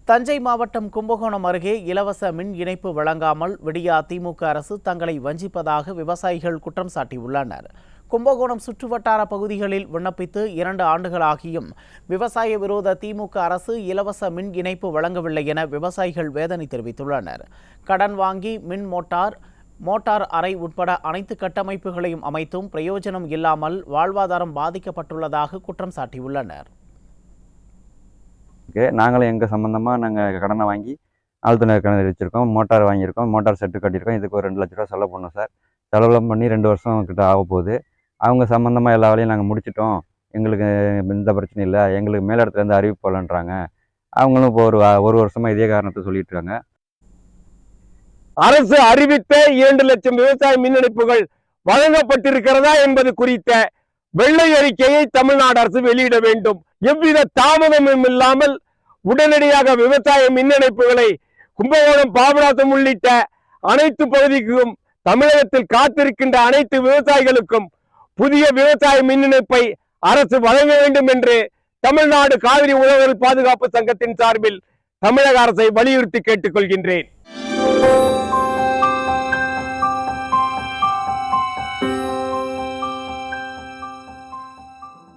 தஞ்சை மாவட்டம் கும்பகோணம் அருகே இலவச மின் இணைப்பு வழங்காமல் விடியா திமுக அரசு தங்களை வஞ்சிப்பதாக விவசாயிகள் குற்றம் சாட்டியுள்ளனர். கும்பகோணம் சுற்றுவட்டார பகுதிகளில் விண்ணப்பித்து 2 ஆண்டுகளாகியும் விவசாய விரோத திமுக அரசு இலவச மின் இணைப்பு வழங்கவில்லை என விவசாயிகள் வேதனை தெரிவித்துள்ளனர். கடன் வாங்கி மின் மோட்டார் அறை உட்பட அனைத்து கட்டமைப்புகளையும் அமைத்தும் பிரயோஜனம் இல்லாமல் வாழ்வாதாரம் பாதிக்கப்பட்டுள்ளதாக குற்றம் சாட்டியுள்ளனர். நாங்களும் எங்கள் சம்மந்தமாக நாங்கள் கடனை வாங்கி ஆழ்துணை கிணறு வச்சுருக்கோம், மோட்டார் வாங்கியிருக்கோம், மோட்டார் செட்டு கட்டியிருக்கோம். இதுக்கு ஒரு 2 லட்ச ரூபா செலவு பண்ணோம் சார். செலவுலாம் பண்ணி 2 வருஷம் கிட்ட ஆக போகுது. அவங்க சம்மந்தமாக எல்லா வேலையும் நாங்கள் முடிச்சிட்டோம், எங்களுக்கு எந்த பிரச்சனையும் இல்லை, எங்களுக்கு மேலிடத்துலேருந்து அறிவிப்பு போகலன்றாங்க. அவங்களும் இப்போ ஒரு வருஷமாக இதே காரணத்தை சொல்லிட்டு இருக்காங்க. அரசு அறிவித்த 2 லட்சம் விவசாய மின் இணைப்புகள் வழங்கப்பட்டிருக்கிறதா என்பது குறித்த வெள்ளை அறிக்கையை தமிழ்நாடு அரசு வெளியிட வேண்டும். எவ்வித தாமதமும் இல்லாமல் உடனடியாக விவசாய மின் இணைப்புகளை கும்பகோணம், பாபநாசம் உள்ளிட்ட அனைத்து பகுதிக்கும் தமிழகத்தில் காத்திருக்கின்ற அனைத்து விவசாயிகளுக்கும் புதிய விவசாய மின் இணைப்பை அரசு வழங்க வேண்டும் என்று தமிழ்நாடு காவிரி உழவர் பாதுகாப்பு சங்கத்தின் சார்பில் தமிழக அரசை வலியுறுத்தி கேட்டுக்கொள்கின்றேன்.